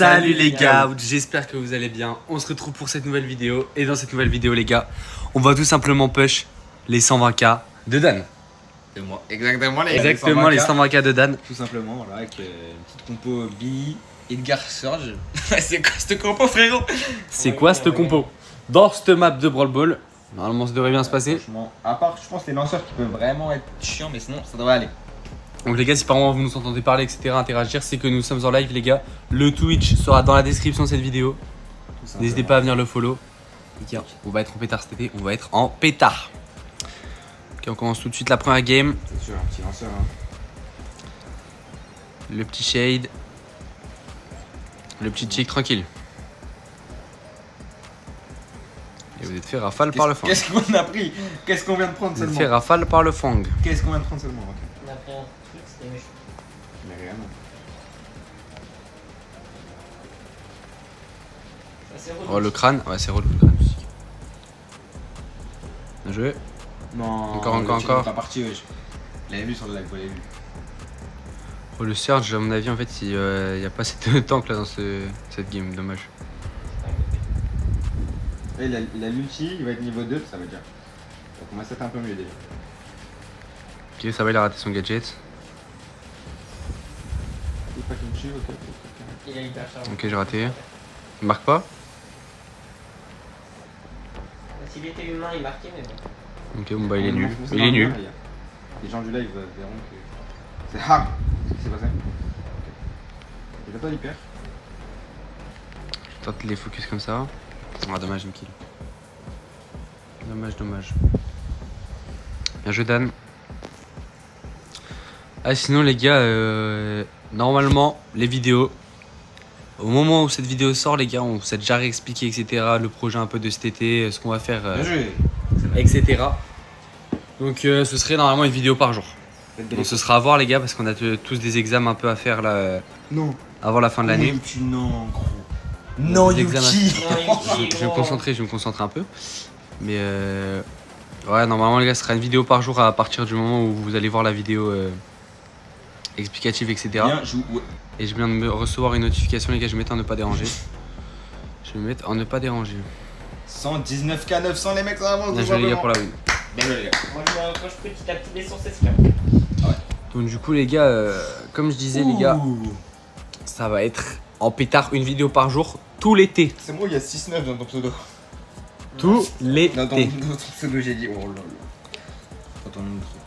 Salut les gars, j'espère que vous allez bien. On se retrouve pour cette nouvelle vidéo. Et dans cette nouvelle vidéo les gars, on va tout simplement push les 120k de Dan. C'est moi. Exactement les 120k de Dan. Tout simplement, voilà, avec une petite compo Billy, Edgar Surge. C'est quoi cette compo, frérot? C'est quoi cette compo? Dans cette map de Brawl Ball, normalement ça devrait bien se passer. Franchement, à part, je pense, les lanceurs qui peuvent vraiment être chiants, mais sinon ça devrait aller. Donc les gars, si par moment vous nous entendez parler, etc., interagir, c'est que nous sommes en live les gars. Le Twitch sera dans la description de cette vidéo. N'hésitez pas à venir le follow. Les gars, on va être en pétard cet été, on va être en pétard. Ok, on commence tout de suite la première game. C'est sûr, un petit lanceur. Hein. Le petit shade. Le petit chick tranquille. Et vous êtes fait rafale par le fang. Qu'est-ce qu'on a pris? Qu'est-ce qu'on vient de prendre Vous êtes seulement? fait rafale par le fang. Qu'est-ce qu'on vient de prendre seulement? Okay. On a pris un truc, c'était méchant. Mais rien. C'est relou. Oh le crâne, ouais c'est relou le crâne aussi. Bien joué. Non, Encore. Il est pas parti, wesh. Vous l'avez vu sur le live, vous l'avez vu. Oh le Surge, à mon avis en fait il y a pas assez de tank là dans cette game, dommage. Là, il a l'ulti, il va être niveau 2, ça veut dire. Ça commence à être un peu mieux déjà. Ok, ça va, il a raté son gadget. Il est pas comme ok. Il a hyper chargé. Ok, j'ai raté. Il marque pas. S'il était humain, il marquait, mais bon. Ok, bon bah il est Non, nul. c'est Il est nul. Les gens du live verront que c'est hard ce qui s'est passé. Il a pas d'hyper. Je tente de les focus comme ça. Ah dommage, il me kill. Dommage. Bien joué Dan. Ah sinon les gars, normalement les vidéos, au moment où cette vidéo sort les gars, on s'est déjà réexpliqué etc. Le projet un peu de cet été, ce qu'on va faire, Bien joué. etc. Donc ce serait normalement une vidéo par jour. Donc ce sera à voir les gars parce qu'on a tous des examens un peu à faire là Non. avant la fin de l'année. Non, gros. Non, Des Yuki. Je vais me concentrer un peu. Mais ouais, normalement les gars, ce sera une vidéo par jour à partir du moment où vous allez voir la vidéo explicative, etc. Bien joué. Et je viens de me recevoir une notification, les gars, je vais mettre en ne pas déranger. Je vais mettre en ne pas déranger. 119K 900 les mecs, ça avance. Bien joué les gars pour la win. Bien joué les gars. Moi, je me rapproche petit à petit des 116K. Donc du coup les gars, comme je disais les gars, ça va être en pétard une vidéo par jour tout l'été. C'est moi, il y a 6-9 dans ton pseudo. Tout Dans ton l'été. pseudo, j'ai dit. Oh là là. Dans ton nom de truc.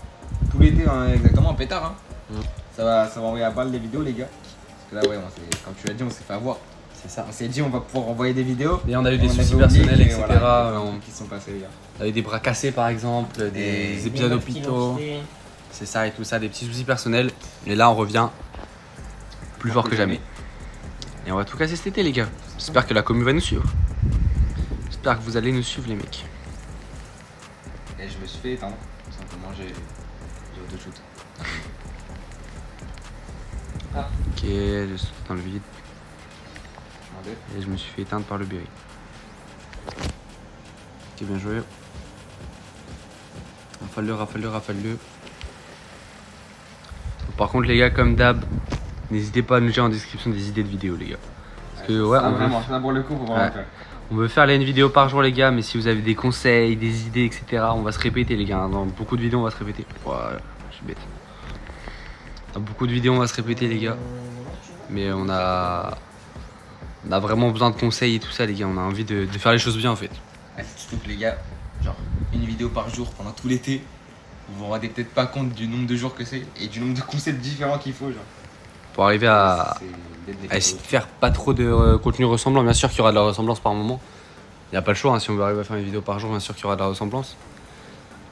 Tout l'été, hein, exactement, en pétard. Hein. Ça va envoyer à balle les vidéos, les gars. Parce que là, ouais, comme tu l'as dit, on s'est fait avoir. C'est ça. On s'est dit, on va pouvoir envoyer des vidéos. Et on a eu des on soucis avait oublié personnels, que, etc. voilà, On qui sont passés, les gars. a eu des bras cassés par exemple, des épisodes d'hôpitaux. C'est ça et tout ça, des petits soucis personnels. Et là on revient plus fort que jamais. Et on va tout casser cet été les gars. J'espère que la commu va nous suivre. J'espère que vous allez nous suivre les mecs. Et je me suis fait éteindre. Simplement, j'ai auto-shoot. Ok, je saute dans le vide. Je m'en vais. Et je me suis fait éteindre par le berry. Ok, bien joué. Rafale-le. Par contre les gars, comme d'hab, n'hésitez pas à nous dire en description des idées de vidéos les gars. Parce que ouais, ça, vraiment, ça pour le coup, faut vraiment Ouais. faire. on veut faire là une vidéo par jour les gars, mais si vous avez des conseils, des idées, etc., on va se répéter les gars. Dans beaucoup de vidéos on va se répéter. Voilà, je suis bête. Dans beaucoup de vidéos on va se répéter les gars. Mais on a vraiment besoin de conseils et tout ça les gars. On a envie de faire les choses bien en fait. Ouais, surtout que les gars, genre une vidéo par jour pendant tout l'été, vous vous rendez peut-être pas compte du nombre de jours que c'est et du nombre de concepts différents qu'il faut. Genre. Pour arriver à C'est essayer de faire pas trop de contenu ressemblant. Bien sûr qu'il y aura de la ressemblance par moment. Il n'y a pas le choix, hein. Si on veut arriver à faire une vidéo par jour, bien sûr qu'il y aura de la ressemblance.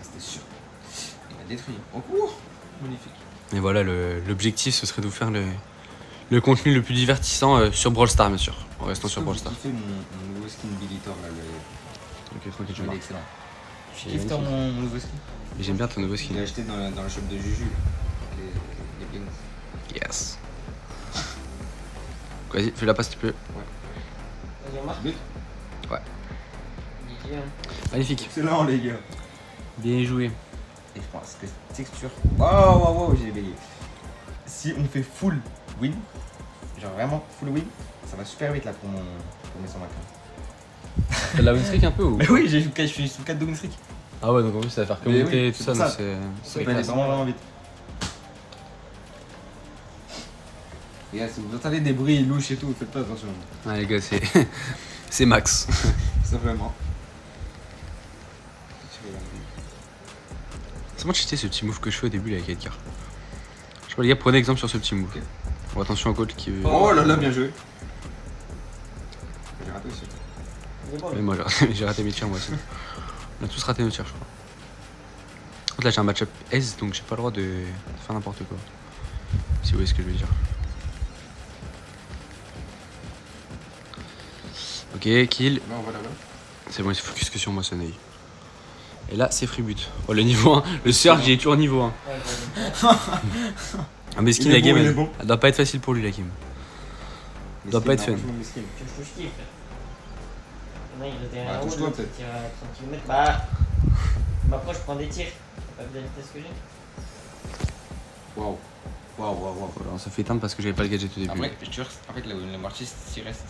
C'était sûr. Il m'a détruit. Oh, cours. Magnifique. Et voilà, l'objectif ce serait de vous faire le contenu le plus divertissant sur Brawl Stars bien sûr. En restant sur Brawl Stars. J'ai kiffé mon nouveau skin Billy Thor là. Ok, tranquille, je Il est marque. excellent. Tu Il est kiffes Thor magnifique. mon nouveau skin? Et j'aime bien ton nouveau Je skin. l'ai acheté dans le shop de Juju. Les blings. Yes. Vas-y, fais la passe si tu peux. Vas-y, on marque. But. Ouais. GG, hein. Magnifique. Excellent les gars. Bien joué. Et je pense que cette texture. Waouh, j'ai bégayé. Si on fait full win, genre vraiment full win, ça va super vite là pour mes 120. T'as de la win streak un peu ou? Mais oui, je suis sous 4 de win streak. Ah ouais, donc en plus ça va faire que Mais monter oui, et tout c'est ça, pour donc ça. c'est Ça peut aller vraiment vite. Les gars, si vous entendez des bruits louches et tout, faites pas attention. Ouais les gars, c'est c'est max. Simplement. C'est moi cheaté ce petit move que je fais au début là avec Edgar. Je sais pas les gars, prenez exemple sur ce petit move. Ok. Bon, attention au coach qui veut... Oh là là, bien joué. J'ai raté aussi. Il est bon, Mais moi j'ai raté mes tirs moi aussi. On a tous raté nos tirs je crois. En fait là j'ai un match-up S donc j'ai pas le droit de faire n'importe quoi. Si vous voyez ce que je veux dire. Ok, kill. Là, on va là-bas. C'est bon, il se focus que sur moi ce Ney. Et là c'est free but. Oh le niveau 1, le Surge il est toujours niveau 1. Ouais, il est bon. Ah mais skin Il est la game bon, il est elle, bon. elle doit pas être facile pour lui la game. Doit pas être fun. Tu me touches qui, frère? Non, il reste derrière Bah, un touche-toi, haut, peut-être. tire à 30 km. Bah, je m'approche, je prends des tirs. T'as pas vu la vitesse que j'ai? Waouh. Waouh, waouh, waouh. Voilà, ça fait éteindre parce que j'avais pas le gadget au début. Après, je te jure, en fait, le mortier, s'il reste.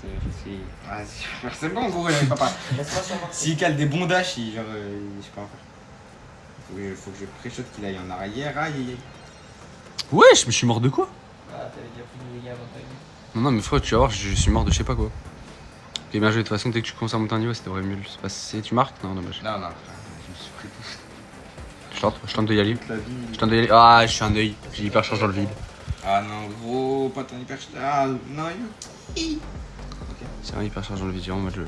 C'est bon, gros, papa. Laisse-moi sur moi. S'il cale des bons dashs, je sais pas en faire. Faut que je pré-shot qu'il aille en arrière. Aïe, aïe, aïe. Ouais, je me suis mort de quoi? Ah, t'avais déjà pris les dégâts avant ta vie. Non, non, mais frère, tu vas voir, je suis mort de je sais pas quoi. Ok, bien joué, de toute façon, dès que tu commences à monter un niveau, ça devrait mieux se passer. Tu marques? Non, dommage. Non, non, je me suis pris tout. Je tente de y aller. Toute la vie. Je tente d'y aller. Ah, je suis un œil. J'ai hyper charge dans le vide. Ah non, gros, pas ton hyper. Ah non, C'est un hyper charge dans le vide, j'ai vraiment mode jeu.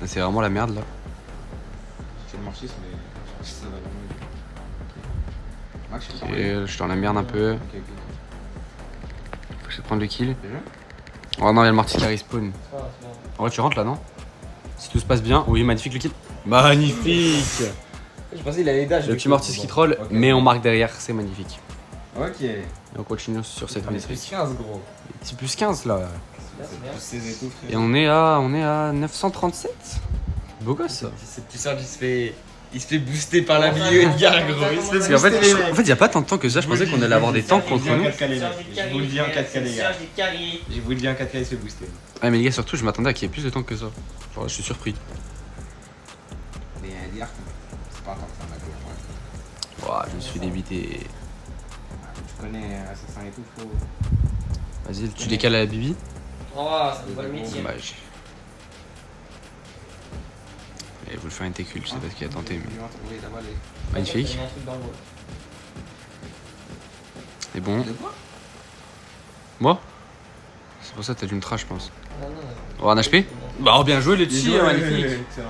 Là, c'est vraiment la merde là. c'est le mortier, mais ça va vraiment vite. Max, je suis Et je suis dans la merde un peu. Ok. Faut que je prendre le kill. Déjà. Oh non, il y a le mortier qui respawn. C'est pas grave, c'est pas grave. En vrai, tu rentres là, non? Si tout se passe bien. Oui, magnifique le kill. Magnifique! Je pensais qu'il allait dash. Le petit mortier qui troll, Ok. mais on marque derrière, c'est magnifique. Ok. Et on continue sur cette On est win plus streak. 15, gros. C'est plus 15 là. C'est bien. Plus 16 et tout, frère. Et on est à 937. Beau gosse ça. Ce petit Serge, il se fait booster par la milieu Edgar, gros. Il se fait Parce qu'en fait, booster, les mecs. il y a pas tant de temps que ça, je pensais qu'on allait avoir des tanks contre nous. Je vous le dis en 4K, les gars. Serge du carré. Je vous le dis en 4K, il se fait booster. Ouais, mais les gars, surtout, je m'attendais à qu'il y ait plus de tanks que ça. Genre, je suis surpris. Mais Edgar, c'est pas un tank, c'est un mago. Ouah, je me suis débité. Tu connais Assassin et tout, faut. Vas-y, tu décales à la Bibi. Oh, ça me voit le métier. Dommage. Et vous le faire une técule, je sais pas ce qu'il a tenté, mais. Oui, là-bas, Magnifique. T'as mis un truc dans le dos. C'est bon. De quoi? Moi? C'est pour ça que t'as dû me trash, je pense. Non, non, non. Oh, un HP? Bah, oh, bien joué, le tir, magnifique. Excellent.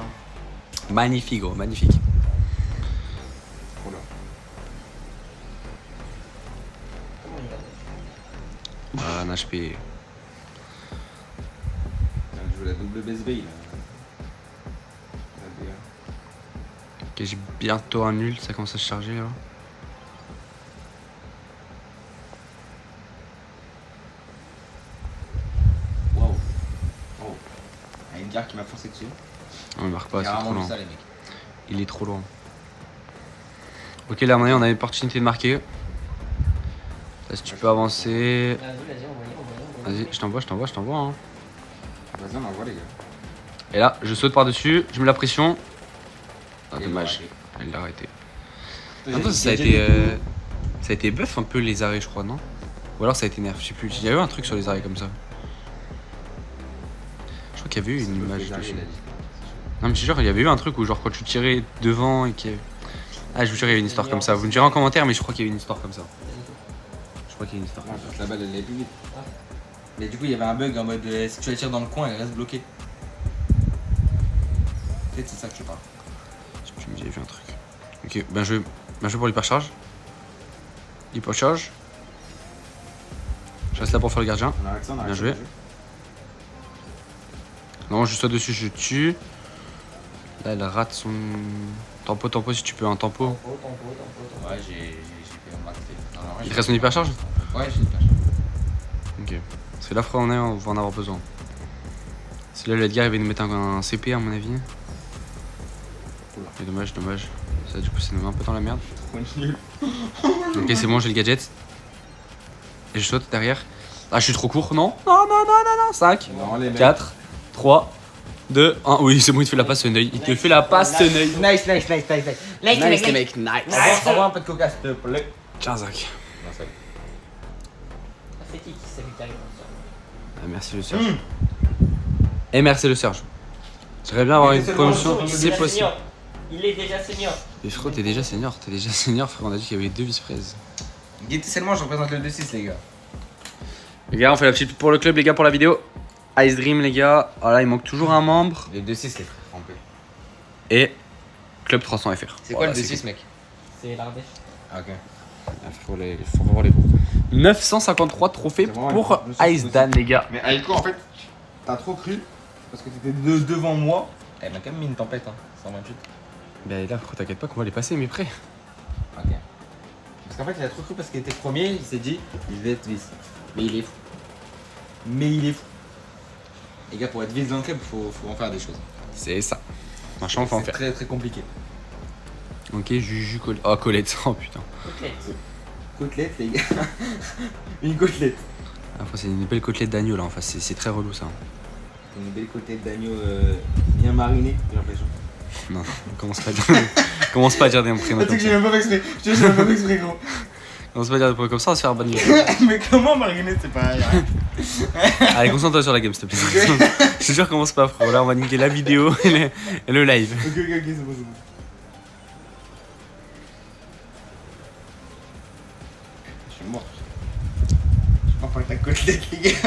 Magnifique, gros, magnifique. Oh là. Comment il va? Ah, un HP. Je joue la double base bay, là. Ok, j'ai bientôt un nul, ça commence à se charger là. Waouh. Oh. Il y a Edgar qui m'a forcé dessus. On ne marque pas, Il y c'est a trop vraiment loin. ça, les mecs. Il est trop loin. Ok, là, à mon avis, on a l'opportunité de marquer. Là, si tu peux avancer. Vas-y, envoyez. Vas-y, je t'envoie. Hein. Vas-y, on envoie, les gars. Et là, je saute par-dessus, je mets la pression. Ah, Et dommage, voilà. elle l'a arrêté. Il y Attends, ça a été buff un peu les arrêts, je crois, non? Ou alors ça a été nerf, je sais plus. Il y a eu un truc sur les arrêts comme ça. Je crois qu'il y avait eu une image dessus. Non, mais je suis sûr, il y avait eu un truc où, genre, quand tu tirais devant et qu'il y avait... Ah, je vous jure, il y avait une histoire comme ça. Vous me direz en commentaire, mais je crois qu'il y avait une histoire comme ça. Je crois qu'il y a une histoire Non, comme ça. parce que la balle, elle est plus vite. Ah. Mais du coup, il y avait un bug en mode si tu la tires dans le coin, elle reste bloquée. Peut-être c'est ça que tu parles. Tu me dis, j'ai vu un truc. Ok, ben je vais pour l'hypercharge. Hypercharge. Je reste là pour faire le gardien. On arrête ça, on arrête Bien ça, joué. Non, je saute dessus, je tue. Là, elle rate son... Tempo, si tu peux, un tempo. Tempo. Ouais, j'ai fait un max. Il te reste son hypercharge? Ouais, j'ai une hypercharge. Ok. Parce que là, frère, on va en avoir besoin. Si là, le Edgar, il va nous mettre un CP, à mon avis. Et dommage. Ça, du coup, ça nous met un peu dans la merde. Trop nul. Ok, c'est bon, j'ai le gadget. Et je saute derrière. Ah, je suis trop court, non? Non, 5, Non, les mecs. 4, 3, 2, 1. Oui, c'est bon, il te fait la passe Seneuil. Il te fait la passe Seneuil. Nice. Nice, les mecs, nice. Envoie un peu de coca, s'il te plaît. Tiens, Zach. Non, ça va. C'est qui c'est lui qui arrive? Ah, merci le Serge. Et merci le Serge. J'aimerais bien avoir une promotion, Il est c'est déjà possible. senior. Il est déjà senior. Mais frérot, t'es déjà senior, frère. On a dit qu'il y avait 2 vice-fraises. Guettez seulement, je représente le 2-6, les gars. Les gars, on fait la petite pour le club, les gars, pour la vidéo. Ice Dream, les gars. Ah là, il manque toujours un membre. Les 2-6, les frères, en paix. Et Club 300 FR. C'est quoi le 2-6, mec? C'est l'Ardèche. Ah, ok. Ah, frérot, il faut revoir les groupes. 953 trophées C'est vraiment pour une grosse Ice Dan, les gars. Mais Aiko, en fait, t'as trop cru. Parce que t'étais devant moi. Elle m'a quand même mis une tempête, hein. 128. Ben là, frérot, t'inquiète pas qu'on va les passer, mais prêt. Ok. Parce qu'en fait, il a trop cru parce qu'il était premier, il s'est dit, il va être vice. Mais il est fou. Les gars, pour être vice dans le club, faut en faire des choses. C'est ça. Machin, on va en C'est faire. très très compliqué. Ok, Juju, Colette. Oh, Colette. Oh putain. Côtelette. Côtelette, les gars. Une côtelette. Après, c'est une belle côtelette d'agneau là. Enfin, c'est très relou ça. Une belle côtelette d'agneau bien marinée, j'ai l'impression. Non, commence pas à dire. Commence pas à dire des prénoms comme ça. même pas exprès. Je j'ai même pas exprès, gros. Commence pas à dire des prénoms comme ça, on va se faire bannir. Mais comment mariner, c'est pas. Allez, concentre-toi sur la game, s'il te plaît. Je te jure, commence pas, frérot. Là, on va niquer la vidéo et le live. Ok, c'est bon, c'est bon. Je suis mort. Je suis mort par ta côtelette, les gars.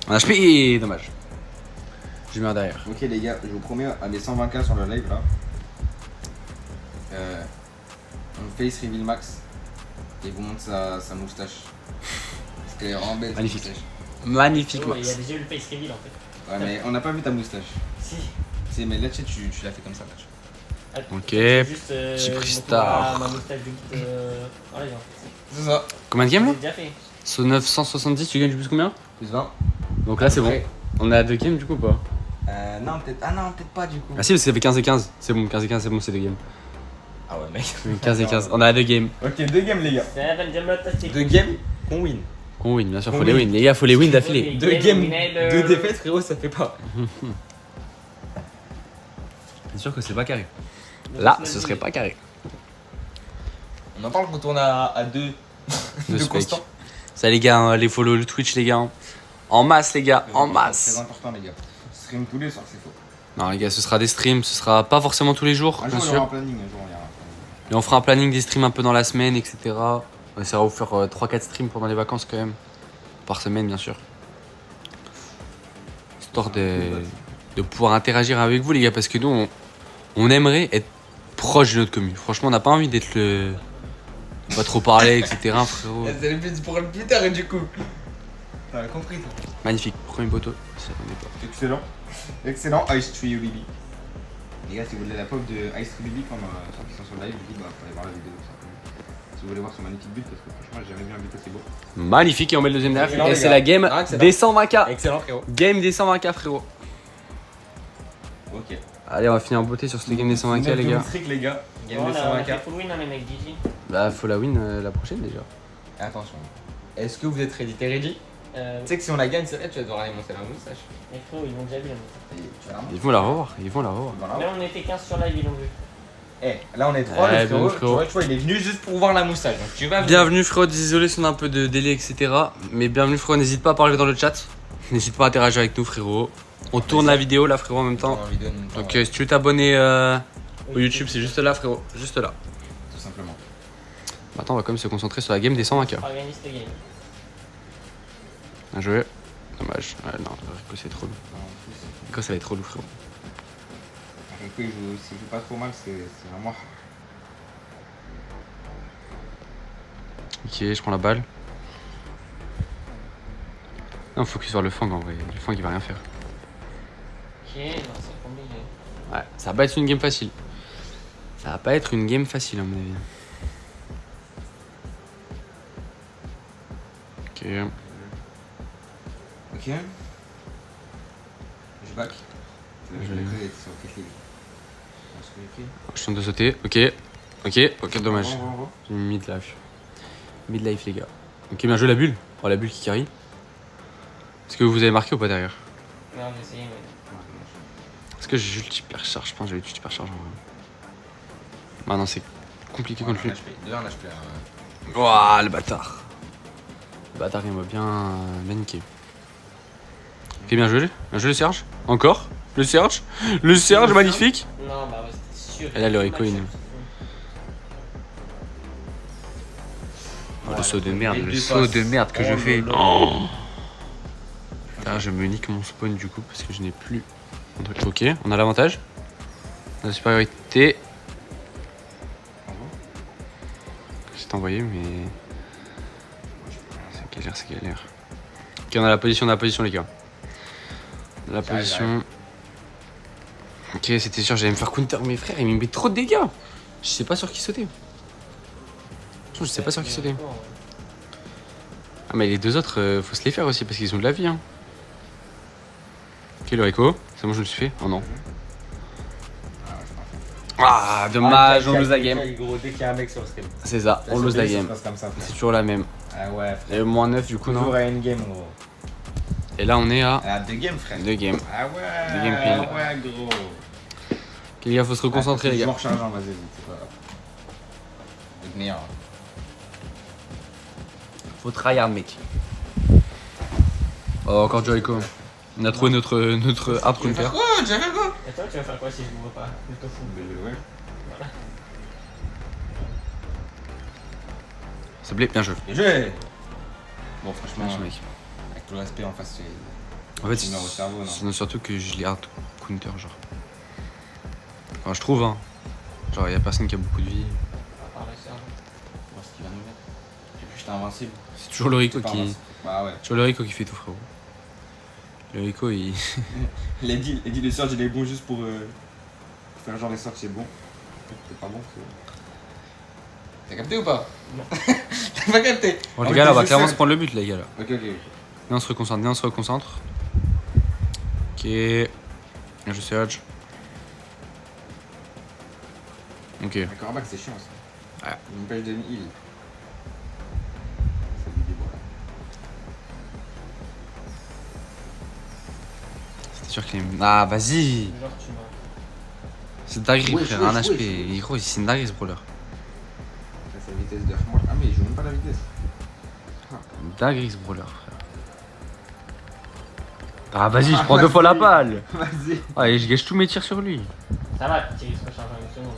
On a HP, dommage. Je mets un derrière. Ok, les gars, je vous promets à des 120K sur le live là. On face reveal max. Et vous montre sa moustache. Parce qu'elle est vraiment belle. Magnifique. Sa moustache. Magnifique, Oh, il y a Max. déjà eu le face reveal en fait. Ouais, mais on n'a pas vu ta moustache. Si. Si, mais là, tu sais, tu l'as fait comme ça. Là. Attends, Ok. j'ai juste, Superstar. Ma moustache de guide. Voilà, en fait. C'est ça. Combien de games là J'ai déjà fait. Sur 970, tu gagnes du plus combien? Plus 20. Donc là, c'est bon. Après. On est à 2 games du coup ou pas? Non, peut-être. Ah non, peut-être pas du coup. Ah si, ça fait 15 et 15. C'est bon, 15 et 15, c'est bon, c'est 2 games. Ah ouais, mec. 15 et 15. On est à 2 games. Ok, 2 games, les gars. Seven Jam Fantastic. 2 games qu'on win. On win, bien sûr, On faut les win. win. Les gars, faut les win d'affilée. 2 Game games, winner. 2 défaites, frérot, ça fait pas. C'est sûr que c'est pas carré. Là, ce serait pas carré. On en parle quand on a 2 De spec. constants. Ça, les gars, hein, les follow, le Twitch, les gars. Hein. En masse, les gars, en Très masse. important, les gars. Stream tous les soirs, c'est faux. Non, les gars, ce sera des streams, ce sera pas forcément tous les jours, Un bien jour, il y aura un sûr. planning, un jour, il y aura un planning. Et on fera un planning des streams un peu dans la semaine, etc. On essaiera de vous faire 3-4 streams pendant les vacances quand même. Par semaine, bien sûr. Histoire de pouvoir interagir avec vous, les gars, parce que nous, on aimerait être proche de notre commune. Franchement, on n'a pas envie d'être le. Pas trop parler, etc. Frérot. C'est le but pour le plus tard, du coup. T'as compris, toi. Magnifique, premier poteau. Ça attendait pas. Excellent. Excellent, Ice Tree Baby. Les gars, si vous voulez la pop de Ice Tree Baby, comme ceux qui sont sur le live, vous allez voir la vidéo. tout simplement. Si vous voulez voir son magnifique but, parce que franchement, j'ai jamais vu un but aussi beau. Magnifique, et on met le deuxième derrière. Excellent, Et les c'est gars. la game Ah, excellent. des 120K. Excellent, frérot. Game des 120K, frérot. Ok. Allez, on va finir en beauté sur cette game des 120K, les gars. Trick, les gars. Game On des a 120K. fait full win, hein, les mecs, GG. Bah, faut la win la prochaine déjà. Attention. Est-ce que vous êtes ready? T'es ready? Tu sais que si on la gagne, c'est vrai, tu vas devoir aller monter la moustache. Les frérot, ils l'ont déjà vu la moustache. Et tu vas la monter. Ils vont la revoir, ils vont la revoir. Voilà. Là, on était 15 sur live, ils l'ont vu. Eh, là on est 3, Ouais, le frérot. bon, frérot. Tu vois, il est venu juste pour voir la moustache. Donc tu vas venir. Bienvenue frérot, désolé si on a un peu de délai, etc. Mais bienvenue frérot, n'hésite pas à parler dans le chat. N'hésite pas à interagir avec nous frérot. On tourne la vidéo là frérot en même temps. En vidéo, en même temps, Donc ouais, si tu veux t'abonner au YouTube, c'est juste là frérot, juste là. tout simplement. Maintenant on va quand même se concentrer sur la game des 120K. On organise cette game. Bien joué. Dommage. Ouais, non, Rico c'est trop lourd. Non, en plus, Rico ça va être trop lourd frérot. Rico, s'il joue pas trop mal, c'est vraiment. Ok, je prends la balle. Non, focus sur le fang en vrai. Le fang il va rien faire. Ok, non, c'est compliqué. Ouais, ça va pas être une game facile. Ça va pas être une game facile à mon avis. Ok. Ok. Je back. Je vais être sur Kate Lee. On se fait écrire. Je tente de sauter. Ok. Ok, dommage. Bon. J'ai mis mid là. Midlife, les gars. Ok, bien joué la bulle. Oh, la bulle qui carry. Est-ce que vous avez marqué ou pas derrière? Non, j'ai essayé, mais. Est-ce que j'ai juste hyper charge? Je pense que j'avais juste hyper charge en vrai. Bah non, c'est compliqué contre lui. 2 en HP. Ouah, le bâtard. Le bâtard, il m'a bien niqué. Ok, bien joué le Serge. Encore le Serge. Le Serge, magnifique. Non, bah ouais, c'était sûr. Et là, le Rico, il... Oh, le saut de merde, le saut de merde que je fais. Oh. Ah, je me nique mon spawn du coup parce que je n'ai plus mon truc. Ok, on a l'avantage. On a la supériorité. C'est envoyé, mais. C'est galère. Ok, on a la position, les gars. On a la position. Ok, c'était sûr, j'allais me faire counter. Mais frère, il me met trop de dégâts. Je sais pas sur qui sauter. Je sais pas sur qui sauter. Ah, mais les deux autres, faut se les faire aussi parce qu'ils ont de la vie. Hein. Ok, le Rico, c'est bon, je me suis fait. Oh non. Ah, dommage, on lose la game. Gros, dès qu'il y a un mec sur le stream. C'est ça, on lose la game. C'est toujours la même. Ah ouais, frère. Et moins 9 du coup, non? Toujours à une game, gros. Et là, on est à Ah, 2 games, frère. 2 games. Ah ouais. 2 games pile. Ah ouais, gros. Ok, les gars, faut se reconcentrer, les gars. Je rechargeant, vas-y, c'est pas grave. Avec meilleur. Faut tryhard, mec. Oh, encore du Rico. On a trouvé notre hard counter. Oh, j'avais quoi? Et toi, tu vas faire quoi si je vous vois pas? Je te fous. Ouais. Ça plaît, bien joué. Bien joué. Bon, franchement, Bien joué, mec. avec tout le respect en face, c'est. En fait, c'est au cerveau, non? c'est surtout que je les hard counter, genre. Enfin, je trouve, hein. Genre, y'a personne qui a beaucoup de vie. À part le serveur. Voir ce qu'il va nous mettre. Et puis, j'étais invincible. C'est toujours le Rico C'est pas qui. invincible. Bah ouais. Toujours le Rico qui fait tout, frérot. Le Rico, il. Il a dit le Serge, il est bon juste pour faire genre les sorts, c'est bon. C'est pas bon, c'est. T'as capté ou pas? Non. T'as pas capté? Bon, les gars, là, on va clairement se prendre le but, les gars, là. Ok. Viens, on se reconcentre, Ok. Bien, je Serge. Ok. Le cornerback, c'est chiant ça. Ouais. Il me pêche de heal. Ça lui déboire. C'est sûr qu'il est. Ah, vas-y! Genre, tu m'as. C'est dinguerie, Wesh, frère, un wesh, HP. wesh. Gros, c'est une dinguerie ce brawler. Sa vitesse de remorque. Ah, mais il joue même pas la vitesse. Une dinguerie ce brawler, frère. Ah, vas-y, je prends 2 fois la balle! Vas-y. Ah, et je gâche tous mes tirs sur lui. Ça va, Thierry se recharge en une seconde.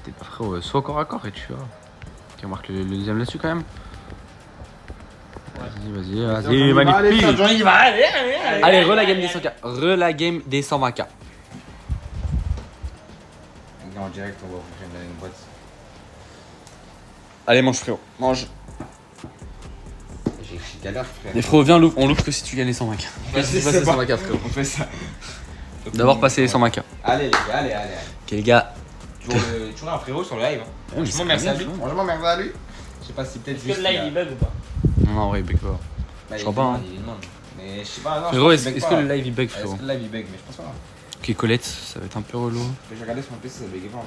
T'es pas frérot, soit corps à corps et tu vois. Ok, on marque le deuxième là-dessus quand même. Vas-y, magnifique! Allez, va, allez. Allez, re la game des 100K. Re la game des 120K. En direct, on va ouvrir une boîte. Allez, mange frérot, mange. J'ai galère, frère. Mais frérot, viens, on l'ouvre que si tu gagnes les 120K. Vas-y, Passer c'est les bon. 120K, frérot. On fait ça. D'abord passer les 120K. Allez, les gars, allez. Ok, les gars. Toujours un frérot sur le live. Ouais, mais Franchement, c'est merci à bien, lui. tu vois. Franchement, merci à lui. Je sais pas si peut-être Est-ce que le live il bug ou pas? Non, en vrai, il bug pas. Bah, Je crois pas, hein. Il demande. Mais je sais pas. Non, Frérot, je pense qu'il est-ce bug que pas. le live il bug, Est-ce frérot? que le live il bug? Mais je pense pas. Ok, Colette, ça va être un peu relou. J'ai regardé sur mon PC, ça bugait pas.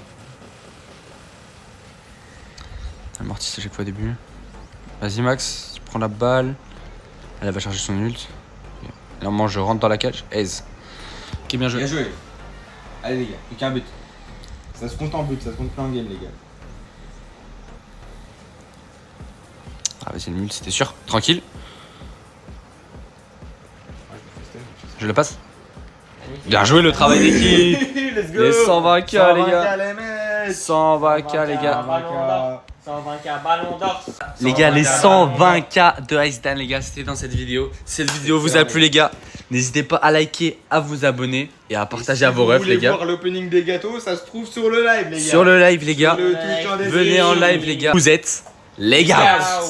Elle mortisse à chaque fois au début. Vas-y, Max, tu prends la balle. Elle va charger son ult. Ok. Et là, moi, je rentre dans la cage. Aise. Ok, bien joué. Bien joué. Allez, les gars, plus qu'un but. Ça se compte en but, ça se compte pas en game, les gars. Ah, vas-y, le mule, c'était sûr. Tranquille. Ouais, Je le passe. Magnifique. Bien joué le travail d'équipe. Let's Les 120K, les gars. les mecs. 120K, les gars. Ballon d'or. 120K, ballon d'or. Les gars, les 120K de Ice Dan, les gars, c'était dans cette vidéo. Si cette vidéo vous a plu, les gars, n'hésitez pas à liker, à vous abonner et à partager à vos refs, les gars. Voir l'opening des gâteaux, ça se trouve sur le live, les gars. Sur le live, les gars. Sur le Twitch en Venez en live, les gars. Vous êtes les gars. Ciao.